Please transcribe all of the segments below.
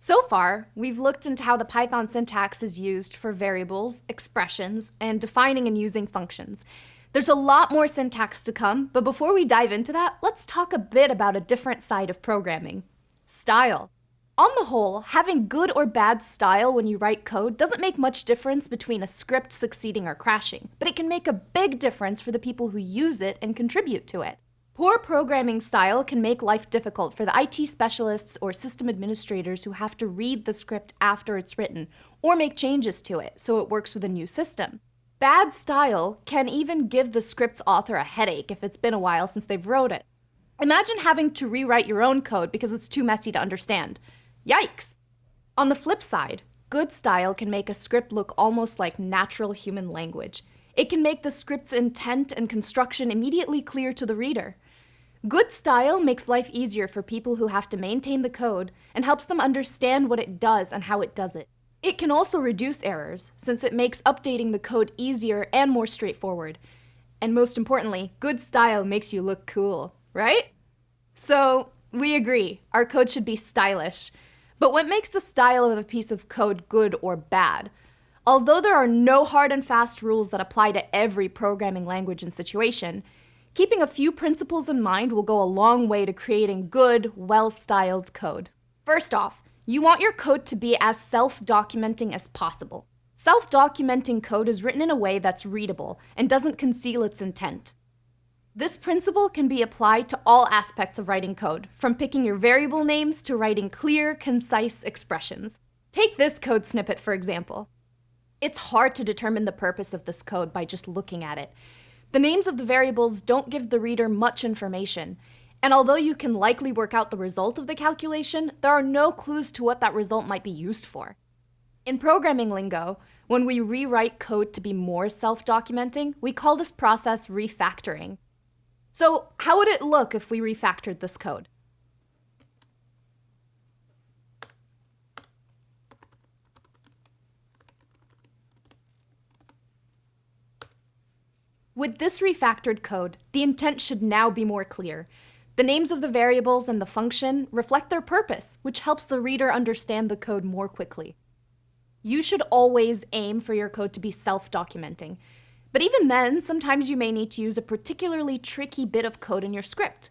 So far, we've looked into how the Python syntax is used for variables, expressions, and defining and using functions. There's a lot more syntax to come, but before we dive into that, let's talk a bit about a different side of programming: style. On the whole, having good or bad style when you write code doesn't make much difference between a script succeeding or crashing, but it can make a big difference for the people who use it and contribute to it. Poor programming style can make life difficult for the IT specialists or system administrators who have to read the script after it's written, or make changes to it so it works with a new system. Bad style can even give the script's author a headache if it's been a while since they've wrote it. Imagine having to rewrite your own code because it's too messy to understand. Yikes! On the flip side, good style can make a script look almost like natural human language. It can make the script's intent and construction immediately clear to the reader. Good style makes life easier for people who have to maintain the code and helps them understand what it does and how it does it. It can also reduce errors, since it makes updating the code easier and more straightforward. And most importantly, good style makes you look cool, right? So, we agree, our code should be stylish. But what makes the style of a piece of code good or bad? Although there are no hard and fast rules that apply to every programming language and situation, keeping a few principles in mind will go a long way to creating good, well-styled code. First off, you want your code to be as self-documenting as possible. Self-documenting code is written in a way that's readable and doesn't conceal its intent. This principle can be applied to all aspects of writing code, from picking your variable names to writing clear, concise expressions. Take this code snippet, for example. It's hard to determine the purpose of this code by just looking at it. The names of the variables don't give the reader much information, and although you can likely work out the result of the calculation, there are no clues to what that result might be used for. In programming lingo, when we rewrite code to be more self-documenting, we call this process refactoring. So, how would it look if we refactored this code? With this refactored code, the intent should now be more clear. The names of the variables and the function reflect their purpose, which helps the reader understand the code more quickly. You should always aim for your code to be self-documenting. But even then, sometimes you may need to use a particularly tricky bit of code in your script.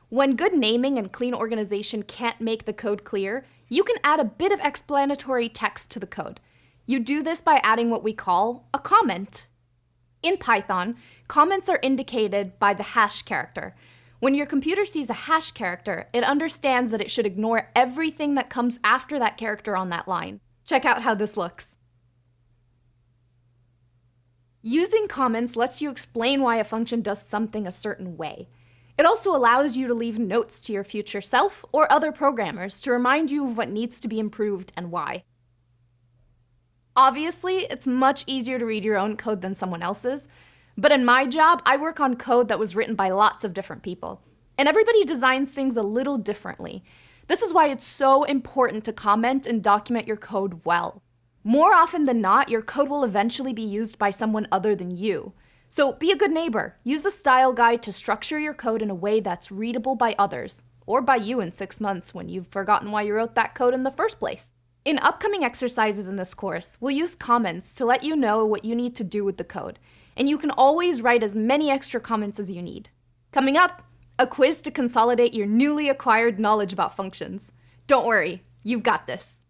When good naming and clean organization can't make the code clear, you can add a bit of explanatory text to the code. You do this by adding what we call a comment. In Python, comments are indicated by the hash character. When your computer sees a hash character, it understands that it should ignore everything that comes after that character on that line. Check out how this looks. Using comments lets you explain why a function does something a certain way. It also allows you to leave notes to your future self or other programmers to remind you of what needs to be improved and why. Obviously, it's much easier to read your own code than someone else's, but in my job, I work on code that was written by lots of different people, and everybody designs things a little differently. This is why it's so important to comment and document your code well. More often than not, your code will eventually be used by someone other than you. So be a good neighbor. Use a style guide to structure your code in a way that's readable by others, or by you in 6 months when you've forgotten why you wrote that code in the first place. In upcoming exercises in this course, we'll use comments to let you know what you need to do with the code, and you can always write as many extra comments as you need. Coming up, a quiz to consolidate your newly acquired knowledge about functions. Don't worry, you've got this.